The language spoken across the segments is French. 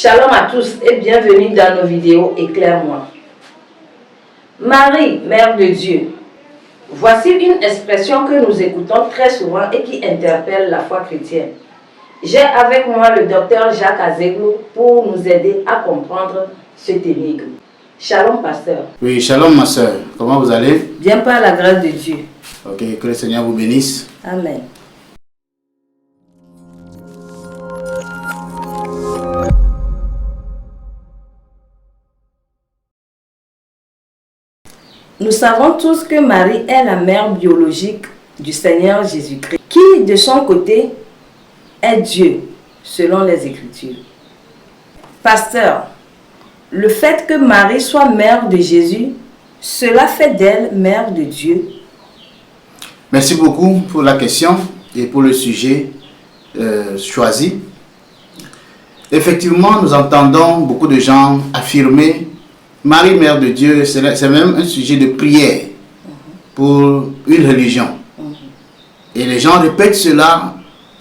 Shalom à tous et bienvenue dans nos vidéos Éclaire-moi. Marie, Mère de Dieu. Voici une expression que nous écoutons très souvent et qui interpelle la foi chrétienne. J'ai avec moi le docteur Jacques Azeglo pour nous aider à comprendre cette énigme. Shalom, pasteur. Oui, shalom, ma soeur. Comment vous allez? Bien par la grâce de Dieu. Ok, que le Seigneur vous bénisse. Amen. Nous savons tous que Marie est la mère biologique du Seigneur Jésus-Christ, qui de son côté est Dieu, selon les Écritures. Pasteur, le fait que Marie soit mère de Jésus, cela fait d'elle mère de Dieu. Merci beaucoup pour la question et pour le sujet choisi. Effectivement, nous entendons beaucoup de gens affirmer Marie, Mère de Dieu, c'est même un sujet de prière pour une religion. Et les gens répètent cela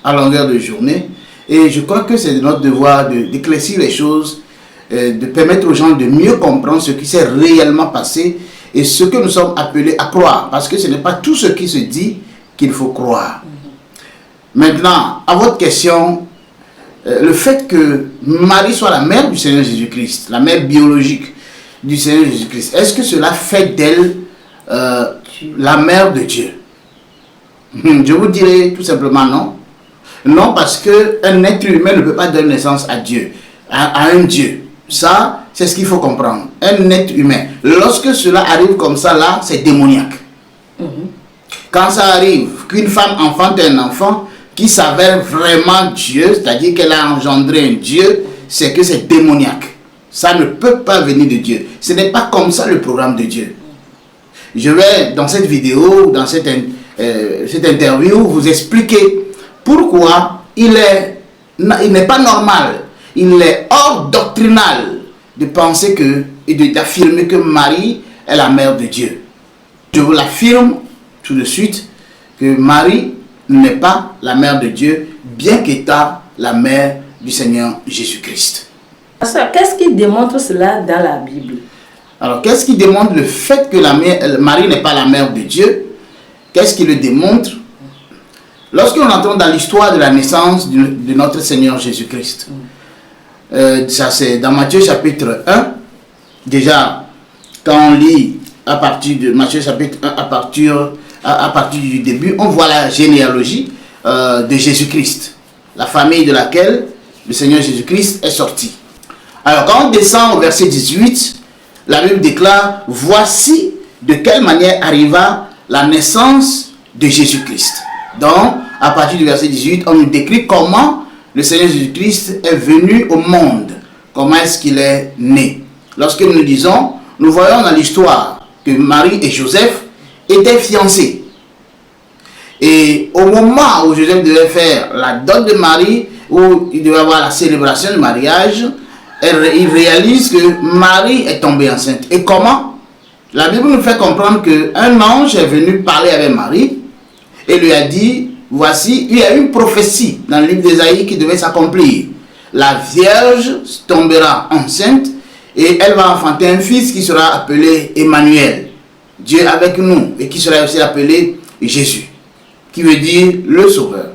à longueur de journée. Et je crois que c'est de notre devoir d'éclaircir les choses, de permettre aux gens de mieux comprendre ce qui s'est réellement passé et ce que nous sommes appelés à croire. Parce que ce n'est pas tout ce qui se dit qu'il faut croire. Maintenant, à votre question, le fait que Marie soit la mère du Seigneur Jésus-Christ, la mère biologique du Seigneur Jésus-Christ, est-ce que cela fait d'elle la mère de Dieu? Je vous dirai tout simplement non. Non, parce qu'un être humain ne peut pas donner naissance à Dieu, à un Dieu. Ça, c'est ce qu'il faut comprendre. Un être humain. Lorsque cela arrive comme ça, là, c'est démoniaque. Quand ça arrive, qu'une femme enfante un enfant qui s'avère vraiment Dieu, c'est-à-dire qu'elle a engendré un Dieu, c'est que c'est démoniaque. Ça ne peut pas venir de Dieu. Ce n'est pas comme ça le programme de Dieu. Je vais, dans cette vidéo, dans cette interview, vous expliquer pourquoi il n'est pas normal, il est hors doctrinal de penser que, et d'affirmer que Marie est la mère de Dieu. Je vous l'affirme tout de suite que Marie n'est pas la mère de Dieu, bien qu'étant la mère du Seigneur Jésus-Christ. Pasteur, qu'est-ce qui démontre cela dans la Bible? Alors, qu'est-ce qui démontre le fait que Marie n'est pas la mère de Dieu? Qu'est-ce qui le démontre? Lorsqu'on entend dans l'histoire de la naissance de notre Seigneur Jésus-Christ, ça c'est dans Matthieu chapitre 1, déjà, quand on lit à partir de Matthieu chapitre 1, à partir du début, on voit la généalogie de Jésus-Christ, la famille de laquelle le Seigneur Jésus-Christ est sorti. Alors, quand on descend au verset 18, la Bible déclare, voici de quelle manière arriva la naissance de Jésus-Christ. Donc, à partir du verset 18, on nous décrit comment le Seigneur Jésus-Christ est venu au monde. Comment est-ce qu'il est né. Lorsque nous disons, nous voyons dans l'histoire que Marie et Joseph étaient fiancés. Et au moment où Joseph devait faire la dot de Marie, où il devait avoir la célébration du mariage, il réalise que Marie est tombée enceinte. Et comment? La Bible nous fait comprendre qu'un ange est venu parler avec Marie et lui a dit, voici, il y a une prophétie dans le livre d'Ésaïe qui devait s'accomplir. La Vierge tombera enceinte et elle va enfanter un fils qui sera appelé Emmanuel, Dieu avec nous, et qui sera aussi appelé Jésus, qui veut dire le Sauveur.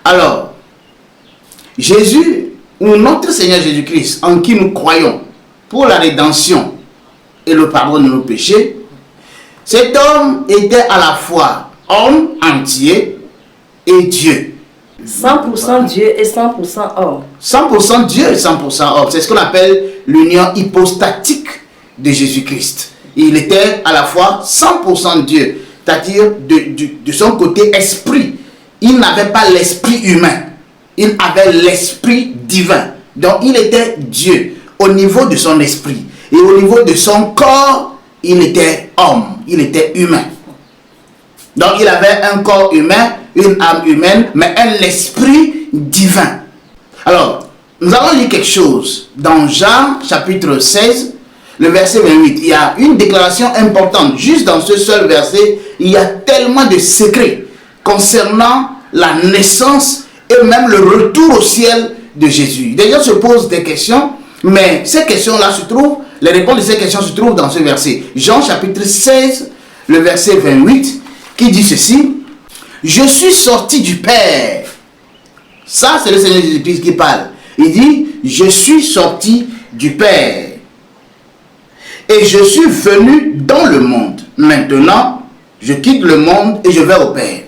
Alors, Jésus, ou notre Seigneur Jésus-Christ, en qui nous croyons pour la rédemption et le pardon de nos péchés, cet homme était à la fois homme entier et Dieu. 100% Dieu et 100% homme. 100% Dieu et 100% homme. C'est ce qu'on appelle l'union hypostatique de Jésus-Christ. Il était à la fois 100% Dieu, c'est-à-dire de son côté esprit. Il n'avait pas l'esprit humain. Il avait l'esprit divin. Donc il était Dieu au niveau de son esprit. Et au niveau de son corps, il était homme. Il était humain. Donc il avait un corps humain, une âme humaine, mais un esprit divin. Alors, nous allons lire quelque chose. Dans Jean chapitre 16, le verset 28, il y a une déclaration importante. Juste dans ce seul verset, il y a tellement de secrets concernant la naissance et même le retour au ciel de Jésus. Des gens se posent des questions, mais ces questions-là se trouvent, les réponses de ces questions se trouvent dans ce verset. Jean chapitre 16, le verset 28, qui dit ceci: je suis sorti du Père. Ça, c'est le Seigneur Jésus-Christ qui parle. Il dit, je suis sorti du Père. Et je suis venu dans le monde. Maintenant, je quitte le monde et je vais au Père.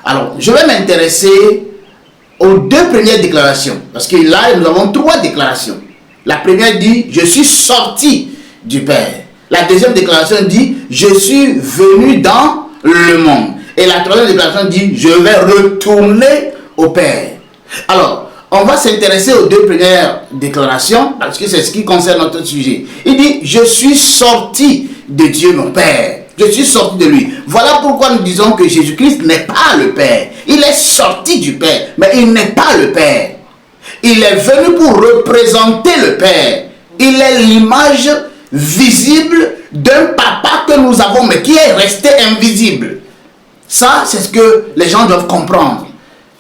Alors, je vais m'intéresser aux deux premières déclarations. Parce que là, nous avons trois déclarations. La première dit, je suis sorti du Père. La deuxième déclaration dit, je suis venu dans le monde. Et la troisième déclaration dit, je vais retourner au Père. Alors, on va s'intéresser aux deux premières déclarations parce que c'est ce qui concerne notre sujet. Il dit, je suis sorti de Dieu mon Père. Je suis sorti de lui. Voilà pourquoi nous disons que Jésus-Christ n'est pas le Père. Il est sorti du Père, mais il n'est pas le Père. Il est venu pour représenter le Père. Il est l'image visible d'un papa que nous avons, mais qui est resté invisible. Ça, c'est ce que les gens doivent comprendre.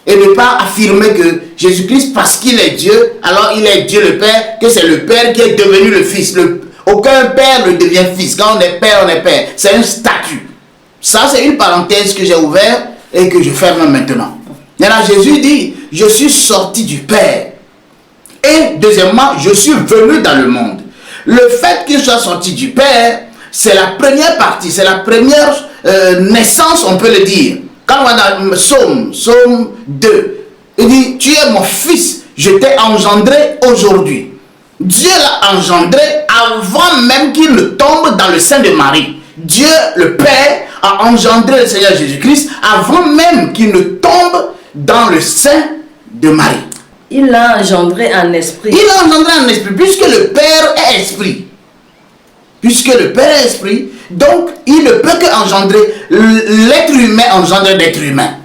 Et ne pas affirmer que Jésus-Christ, parce qu'il est Dieu, alors il est Dieu le Père, que c'est le Père qui est devenu le Fils. Aucun Père ne devient Fils. Quand on est Père, on est Père. C'est un statut. Ça, c'est une parenthèse que j'ai ouverte et que je ferme maintenant. Et là, Jésus dit, je suis sorti du Père. Et deuxièmement, je suis venu dans le monde. Le fait qu'il soit sorti du Père, c'est la première partie, c'est la première naissance, on peut le dire. Quand on va dans Psaume 2, il dit, tu es mon fils, je t'ai engendré aujourd'hui. Dieu l'a engendré avant même qu'il ne tombe dans le sein de Marie. Dieu, le Père, a engendré le Seigneur Jésus-Christ avant même qu'il ne tombe dans le sein de Marie. Il l'a engendré en esprit. Il l'a engendré en esprit, puisque le Père est esprit. Puisque le Père est esprit, donc il ne peut qu'engendrer. L'être humain engendre l'être humain.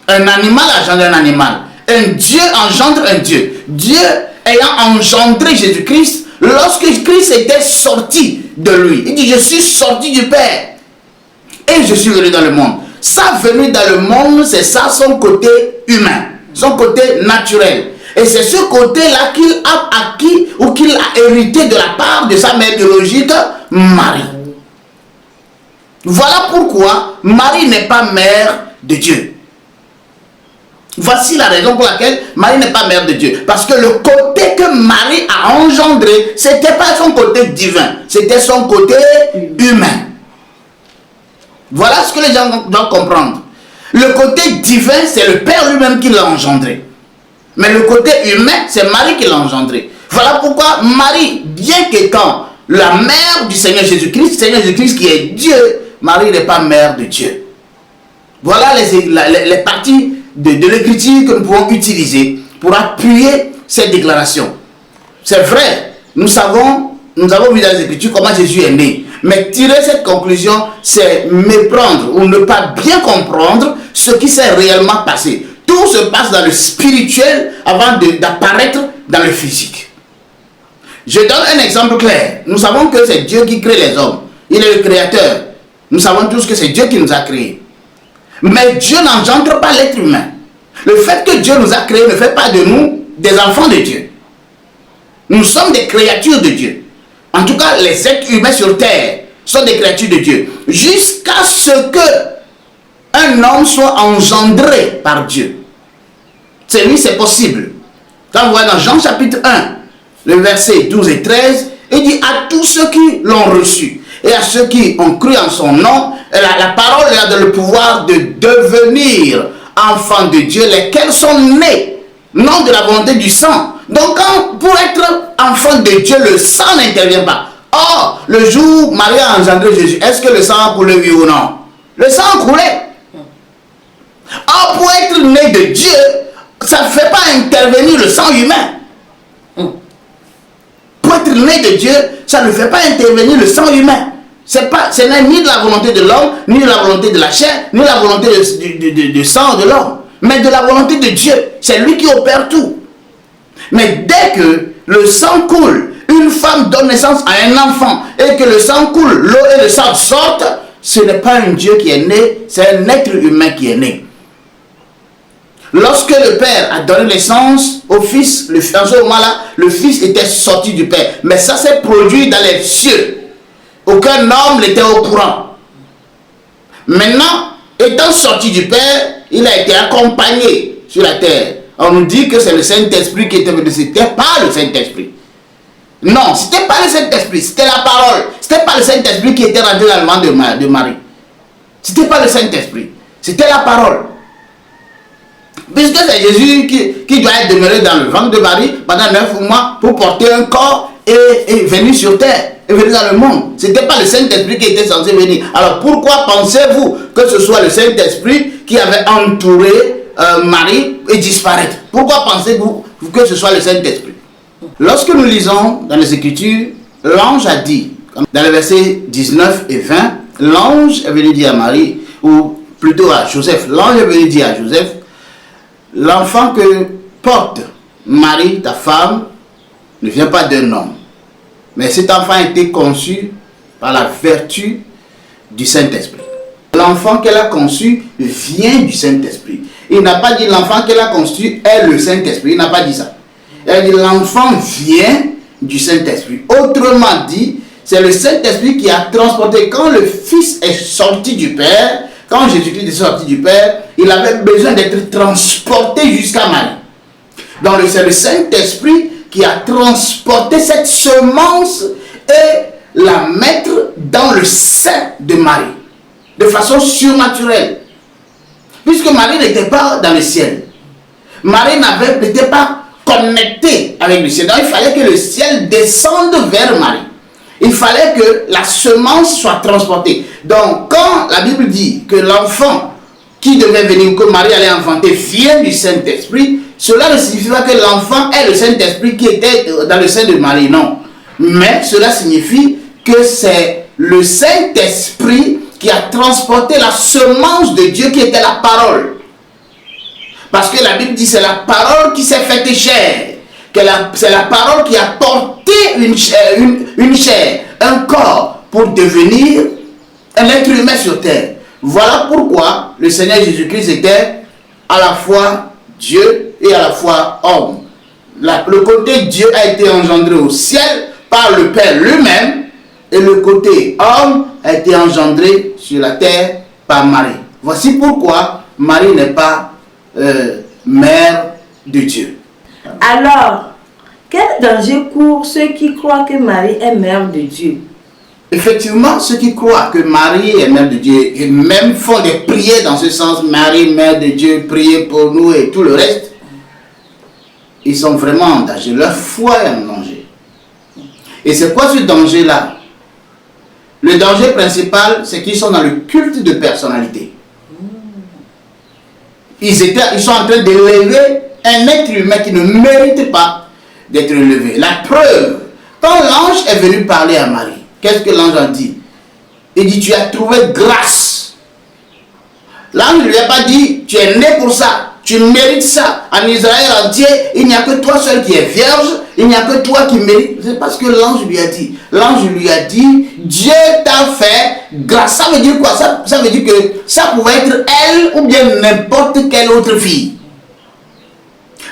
Un animal engendre un animal. Un Dieu engendre un Dieu. Dieu ayant engendré Jésus-Christ, lorsque Christ était sorti de lui, il dit, je suis sorti du Père et je suis venu dans le monde. Sa venue dans le monde, c'est ça son côté humain, son côté naturel. Et c'est ce côté-là qu'il a acquis ou qu'il a hérité de la part de sa mère biologique, Marie. Voilà pourquoi Marie n'est pas mère de Dieu. Voici la raison pour laquelle Marie n'est pas mère de Dieu. Parce que le côté que Marie a engendré, ce n'était pas son côté divin, c'était son côté humain. Voilà ce que les gens doivent comprendre. Le côté divin, c'est le Père lui-même qui l'a engendré. Mais le côté humain, c'est Marie qui l'a engendré. Voilà pourquoi Marie, bien qu'étant la mère du Seigneur Jésus-Christ qui est Dieu, Marie n'est pas mère de Dieu. Voilà les parties de l'écriture que nous pouvons utiliser pour appuyer cette déclaration. C'est vrai, nous avons vu dans les écritures comment Jésus est né. Mais tirer cette conclusion, c'est méprendre ou ne pas bien comprendre ce qui s'est réellement passé. Tout se passe dans le spirituel avant d'apparaître dans le physique. Je donne un exemple clair. Nous savons que c'est Dieu qui crée les hommes. Il est le créateur. Nous savons tous que c'est Dieu qui nous a créés. Mais Dieu n'engendre pas l'être humain. Le fait que Dieu nous a créés ne fait pas de nous des enfants de Dieu. Nous sommes des créatures de Dieu. En tout cas, les êtres humains sur terre sont des créatures de Dieu. Jusqu'à ce que un homme soit engendré par Dieu. C'est lui, c'est possible. Quand on voit dans Jean chapitre 1, le verset 12 et 13, il dit à tous ceux qui l'ont reçu et à ceux qui ont cru en son nom, la parole a le pouvoir de devenir enfants de Dieu, lesquels sont nés, non de la volonté du sang. Donc pour être enfant de Dieu, le sang n'intervient pas. Or, le jour où Marie a engendré Jésus, est-ce que le sang a coulé, oui ou non? Le sang a coulé. Or, pour être né de Dieu, ça ne fait pas intervenir le sang humain. Pour être né de Dieu, ça ne fait pas intervenir le sang humain. Ce n'est ni de la volonté de l'homme, ni de la volonté de la chair, ni de la volonté du sang de l'homme, mais de la volonté de Dieu. C'est lui qui opère tout. Mais dès que le sang coule, une femme donne naissance à un enfant, et que le sang coule, l'eau et le sang sortent, ce n'est pas un Dieu qui est né, c'est un être humain qui est né. Lorsque le père a donné naissance au fils, en ce moment-là, le fils était sorti du père. Mais ça s'est produit dans les cieux. Aucun homme n'était au courant. Maintenant, étant sorti du père, il a été accompagné sur la terre. On nous dit que c'est le Saint-Esprit qui était venu. Ce n'était pas le Saint-Esprit. Non, ce n'était pas le Saint-Esprit, c'était la parole. Ce n'était pas le Saint-Esprit qui était rentré dans le ventre de Marie. Ce n'était pas le Saint-Esprit, c'était la parole. Puisque c'est Jésus qui doit être demeuré dans le ventre de Marie pendant 9 mois pour porter un corps et venir sur terre, et venir dans le monde. Ce n'était pas le Saint-Esprit qui était censé venir. Alors pourquoi pensez-vous que ce soit le Saint-Esprit qui avait entouré Marie et disparaître? Pourquoi pensez-vous que ce soit le Saint-Esprit? Lorsque nous lisons dans les Écritures, l'ange a dit, dans les versets 19 et 20, l'ange est venu dire à Marie, ou plutôt à Joseph, l'ange est venu dire à Joseph, l'enfant que porte Marie, ta femme, ne vient pas d'un homme, mais cet enfant a été conçu par la vertu du Saint-Esprit. L'enfant qu'elle a conçu vient du Saint-Esprit. Il n'a pas dit l'enfant qu'elle a conçu est le Saint-Esprit, il n'a pas dit ça. Elle dit l'enfant vient du Saint-Esprit. Autrement dit, c'est le Saint-Esprit qui a transporté. Quand le Fils est sorti du Père, quand Jésus-Christ est sorti du Père, il avait besoin d'être transporté jusqu'à Marie. Donc c'est le Saint-Esprit qui a transporté cette semence et la mettre dans le sein de Marie, de façon surnaturelle. Puisque Marie n'était pas dans le ciel. Marie n'était pas connectée avec le ciel. Donc il fallait que le ciel descende vers Marie. Il fallait que la semence soit transportée. Donc quand la Bible dit que l'enfant qui devait venir, que Marie allait enfanter, vient du Saint-Esprit, cela ne signifie pas que l'enfant est le Saint-Esprit qui était dans le sein de Marie, non. Mais cela signifie que c'est le Saint-Esprit qui a transporté la semence de Dieu qui était la parole. Parce que la Bible dit c'est la parole qui s'est faite chair. C'est la parole qui a porté une chair, un corps pour devenir un être humain sur terre. Voilà pourquoi le Seigneur Jésus-Christ était à la fois Dieu et à la fois homme. Le côté Dieu a été engendré au ciel par le Père lui-même et le côté homme a été engendré sur la terre par Marie. Voici pourquoi Marie n'est pas mère de Dieu. Alors, quel danger courent ceux qui croient que Marie est mère de Dieu? Effectivement, ceux qui croient que Marie est mère de Dieu et même font des prières dans ce sens, Marie, mère de Dieu, priez pour nous et tout le reste, ils sont vraiment en danger. Leur foi est en danger. Et c'est quoi ce danger-là? Le danger principal, c'est qu'ils sont dans le culte de personnalité. Ils sont en train d'élever un être humain qui ne mérite pas d'être élevé. La preuve, quand l'ange est venu parler à Marie, qu'est-ce que l'ange a dit? Il dit, tu as trouvé grâce. L'ange ne lui a pas dit, tu es né pour ça, tu mérites ça. En Israël entier, il n'y a que toi seul qui es vierge, il n'y a que toi qui mérites. C'est parce que l'ange lui a dit. L'ange lui a dit, Dieu t'a fait grâce. Ça veut dire quoi? Ça veut dire que ça pouvait être elle ou bien n'importe quelle autre fille.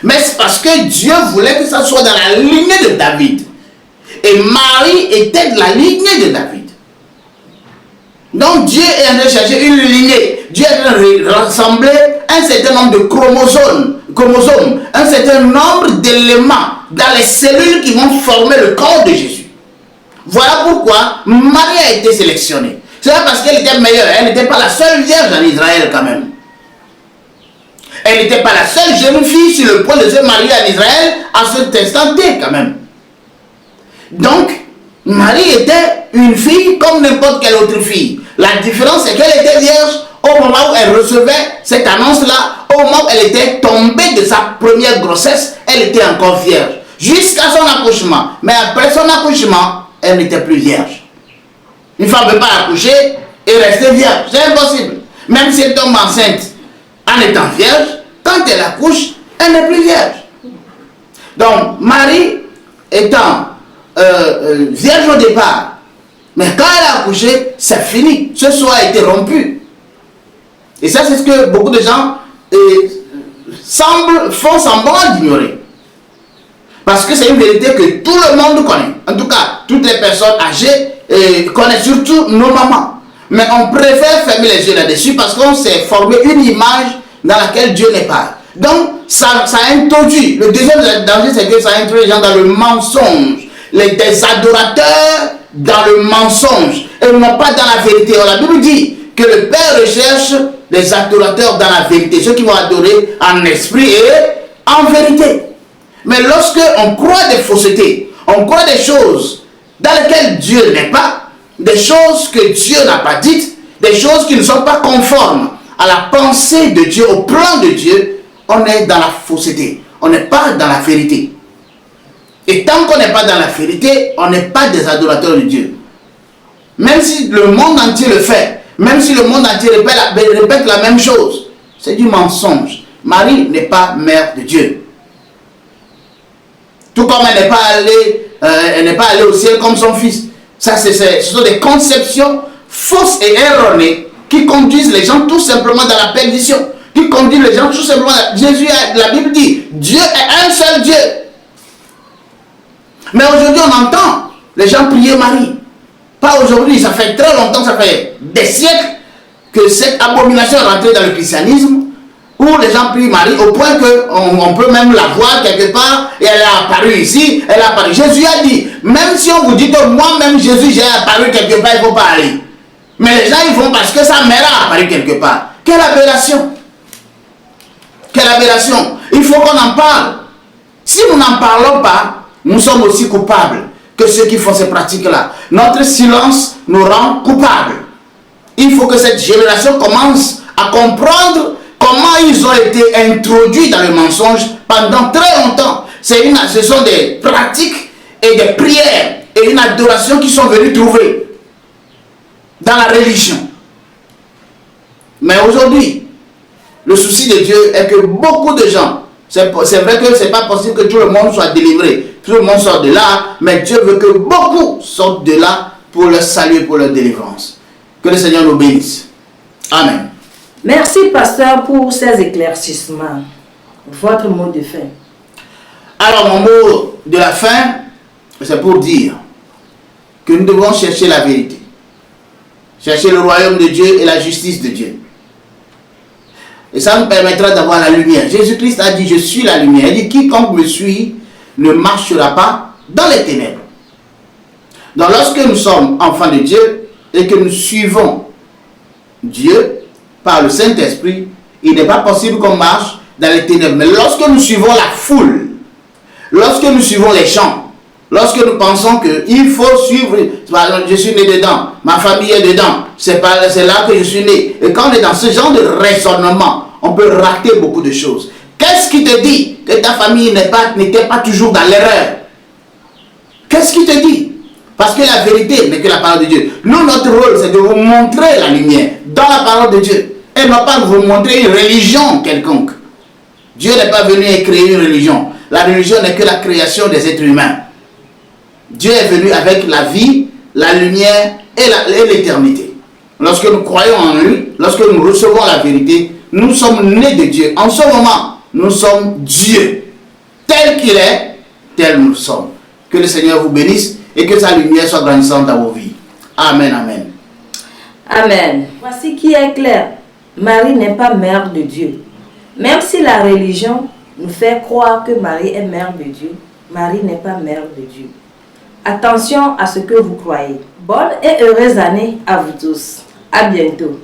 Mais c'est parce que Dieu voulait que ça soit dans la lignée de David. Et Marie était de la lignée de David. Donc Dieu est en train de chercher une lignée. Dieu est en train de rassembler un certain nombre de chromosomes, un certain nombre d'éléments dans les cellules qui vont former le corps de Jésus. Voilà pourquoi Marie a été sélectionnée. C'est pas parce qu'elle était meilleure. Elle n'était pas la seule vierge en Israël quand même. Elle n'était pas la seule jeune fille sur le point de se marier en Israël à cet instant T quand même. Donc, Marie était une fille comme n'importe quelle autre fille. La différence, c'est qu'elle était vierge au moment où elle recevait cette annonce-là. Au moment où elle était tombée de sa première grossesse, elle était encore vierge. Jusqu'à son accouchement. Mais après son accouchement, elle n'était plus vierge. Une femme ne peut pas accoucher et rester vierge. C'est impossible. Même si elle tombe enceinte en étant vierge, quand elle accouche, elle n'est plus vierge. Donc, Marie étant vierge au départ, mais quand elle a accouché, c'est fini. Ce soir a été rompu. Et ça, c'est ce que beaucoup de gens font semblant d'ignorer. Parce que c'est une vérité que tout le monde connaît. En tout cas, toutes les personnes âgées connaissent, surtout nos mamans. Mais on préfère fermer les yeux là-dessus parce qu'on s'est formé une image dans laquelle Dieu n'est pas. Donc, ça introduit. Le deuxième danger, c'est que ça introduit les gens dans le mensonge. Des adorateurs dans le mensonge et non pas dans la vérité. La Bible dit que le Père recherche des adorateurs dans la vérité, ceux qui vont adorer en esprit et en vérité. Mais lorsque on croit des faussetés, on croit des choses dans lesquelles Dieu n'est pas, des choses que Dieu n'a pas dites, des choses qui ne sont pas conformes à la pensée de Dieu, au plan de Dieu, on est dans la fausseté, on n'est pas dans la vérité. Et tant qu'on n'est pas dans la vérité, on n'est pas des adorateurs de Dieu. Même si le monde entier le fait, même si le monde entier répète la même chose, c'est du mensonge. Marie n'est pas mère de Dieu. Tout comme elle n'est pas allée au ciel comme son fils. Ça, ce sont des conceptions fausses et erronées qui conduisent les gens tout simplement dans la perdition. Qui conduisent les gens tout simplement la Bible dit, Dieu est un seul Dieu. Mais aujourd'hui, on entend les gens prier Marie. Pas aujourd'hui, ça fait très longtemps, ça fait des siècles que cette abomination est rentrée dans le christianisme, où les gens prient Marie, au point qu'on peut même la voir quelque part, et elle est apparue ici, elle est apparue. Jésus a dit, même si on vous dit que moi-même Jésus, j'ai apparu quelque part, il ne faut pas aller. Mais les gens, ils vont parce que sa mère a apparu quelque part. Quelle aberration! Quelle aberration! Il faut qu'on en parle. Si nous n'en parlons pas, nous sommes aussi coupables que ceux qui font ces pratiques-là. Notre silence nous rend coupables. Il faut que cette génération commence à comprendre comment ils ont été introduits dans le mensonge pendant très longtemps. Ce sont des pratiques et des prières et une adoration qui sont venus trouver dans la religion. Mais aujourd'hui, le souci de Dieu est que beaucoup de gens, c'est vrai que ce n'est pas possible que tout le monde soit délivré, tout le monde sorte de là, mais Dieu veut que beaucoup sortent de là pour leur salut, pour leur délivrance. Que le Seigneur nous bénisse. Amen. Merci, pasteur, pour ces éclaircissements. Votre mot de fin. Alors, mon mot de la fin, c'est pour dire que nous devons chercher la vérité. Chercher le royaume de Dieu et la justice de Dieu. Et ça nous permettra d'avoir la lumière. Jésus-Christ a dit, je suis la lumière. Il dit, quiconque me suit ne marchera pas dans les ténèbres. Donc, lorsque nous sommes enfants de Dieu et que nous suivons Dieu par le Saint-Esprit, il n'est pas possible qu'on marche dans les ténèbres. Mais lorsque nous suivons la foule, lorsque nous suivons les gens, lorsque nous pensons qu'il faut suivre, je suis né dedans, ma famille est dedans, c'est là que je suis né. Et quand on est dans ce genre de raisonnement, on peut rater beaucoup de choses. Qu'est-ce qui te dit que ta famille n'était pas toujours dans l'erreur? Qu'est-ce qui te dit? Parce que la vérité n'est que la parole de Dieu. Nous, notre rôle, c'est de vous montrer la lumière dans la parole de Dieu. Et non pas de vous montrer une religion quelconque. Dieu n'est pas venu créer une religion. La religion n'est que la création des êtres humains. Dieu est venu avec la vie, la lumière et l'éternité. Lorsque nous croyons en lui, lorsque nous recevons la vérité, nous sommes nés de Dieu. En ce moment, nous sommes Dieu. Tel qu'il est, tel nous sommes. Que le Seigneur vous bénisse et que sa lumière soit grandissante dans vos vies. Amen, amen. Amen. Voici qui est clair. Marie n'est pas mère de Dieu. Même si la religion nous fait croire que Marie est mère de Dieu, Marie n'est pas mère de Dieu. Attention à ce que vous croyez. Bonne et heureuse année à vous tous. À bientôt.